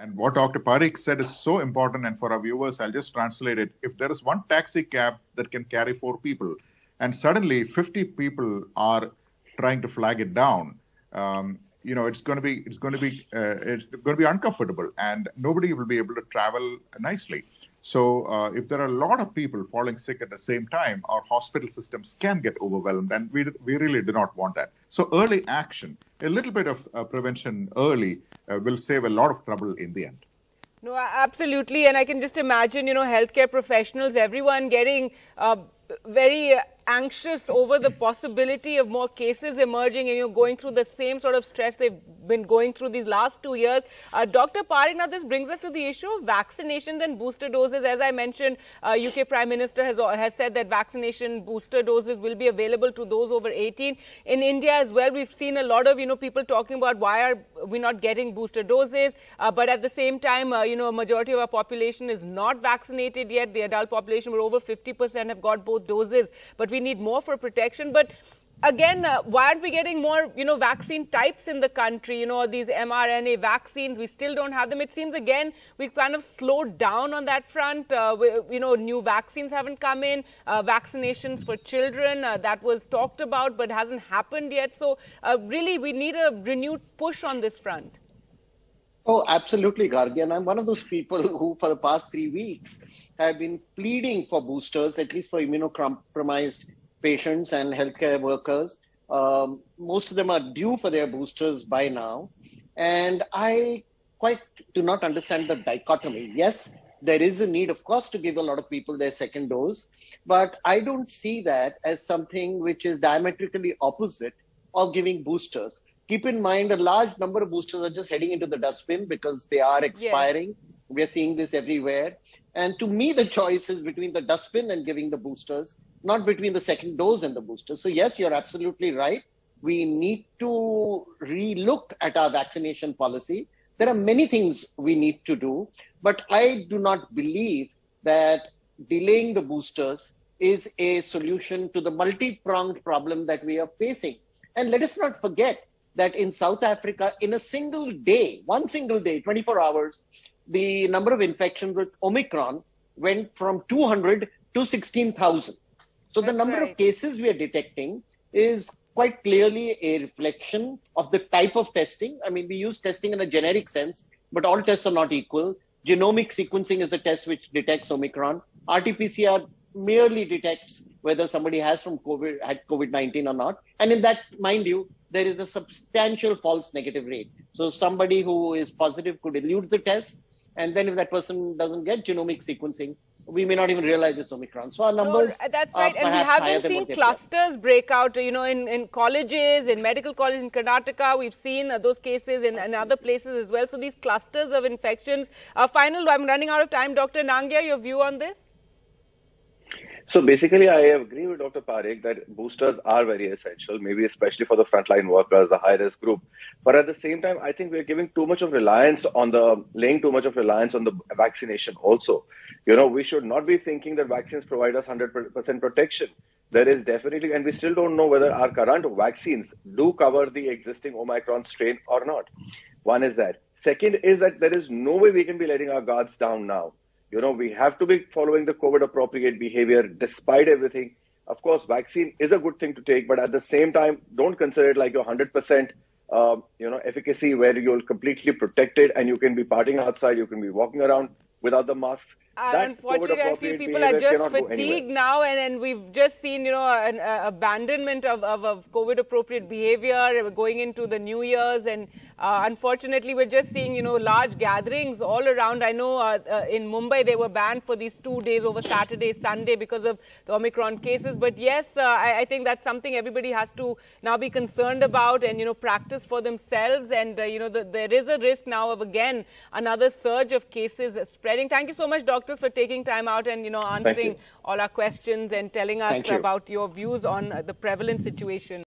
And what Dr. Parikh said is so important. And for our viewers, I'll just translate it. If there is one taxi cab that can carry 4 people, and suddenly 50 people are trying to flag it down, it's going to be uncomfortable, and nobody will be able to travel nicely. So if there are a lot of people falling sick at the same time, our hospital systems can get overwhelmed, and we really do not want that. So early action, a little bit of prevention early will save a lot of trouble in the end. No, absolutely. And I can just imagine, healthcare professionals, everyone getting very anxious over the possibility of more cases emerging, and going through the same sort of stress they've been going through these last 2 years. Dr. Parikh, now this brings us to the issue of vaccinations and booster doses. As I mentioned, UK Prime Minister has said that vaccination booster doses will be available to those over 18. In India as well, we've seen a lot of, people talking about why are we not getting booster doses. But at the same time, a majority of our population is not vaccinated yet. The adult population, where over 50% have got both doses. But we need more for protection. But again, why aren't we getting more, vaccine types in the country? These mRNA vaccines, we still don't have them. It seems, again, we've kind of slowed down on that front. New vaccines haven't come in. Vaccinations for children, that was talked about, but hasn't happened yet. So really, we need a renewed push on this front. Oh, absolutely, Gargi. And I'm one of those people who, for the past 3 weeks, have been pleading for boosters, at least for immunocompromised patients and healthcare workers. Most of them are due for their boosters by now. And I quite do not understand the dichotomy. Yes, there is a need, of course, to give a lot of people their second dose. But I don't see that as something which is diametrically opposite of giving boosters. Keep in mind, a large number of boosters are just heading into the dustbin because they are expiring. Yes. We are seeing this everywhere. And to me, the choice is between the dustbin and giving the boosters, not between the second dose and the boosters. So yes, you're absolutely right. We need to relook at our vaccination policy. There are many things we need to do, but I do not believe that delaying the boosters is a solution to the multi-pronged problem that we are facing. And let us not forget that in South Africa, in a single day, 24 hours, the number of infections with Omicron went from 200 to 16,000. So the number of cases we are detecting is quite clearly a reflection of the type of testing. I mean, we use testing in a generic sense, but all tests are not equal. Genomic sequencing is the test which detects Omicron. RT-PCR merely detects whether somebody had COVID-19 or not. And in that, mind you, there is a substantial false negative rate. So somebody who is positive could elude the test. And then if that person doesn't get genomic sequencing, we may not even realize it's Omicron. So our numbers that's right. And we haven't seen clusters break out, in colleges, in medical colleges in Karnataka. We've seen those cases in other places as well. So these clusters of infections. I'm running out of time. Dr. Nangia, your view on this? So basically, I agree with Dr. Parikh that boosters are very essential, maybe especially for the frontline workers, the high-risk group. But at the same time, I think we're laying too much of reliance on the vaccination also. We should not be thinking that vaccines provide us 100% protection. There is definitely, and we still don't know whether our current vaccines do cover the existing Omicron strain or not. One is that. Second is that there is no way we can be letting our guards down now. We have to be following the COVID-appropriate behavior despite everything. Of course, vaccine is a good thing to take, but at the same time, don't consider it like your 100% efficacy where you're completely protected and you can be partying outside, you can be walking around without the masks. Unfortunately, I feel people are just fatigued now, and we've just seen, an abandonment of COVID-appropriate behavior going into the New Year's, and unfortunately, we're just seeing, large gatherings all around. I know in Mumbai they were banned for these 2 days over Saturday, Sunday because of the Omicron cases. But yes, I think that's something everybody has to now be concerned about and, practice for themselves. And, there is a risk now of, again, another surge of cases spreading. Thank you so much, doctors, for taking time out and, answering all our questions and telling us about your views on the prevalent situation.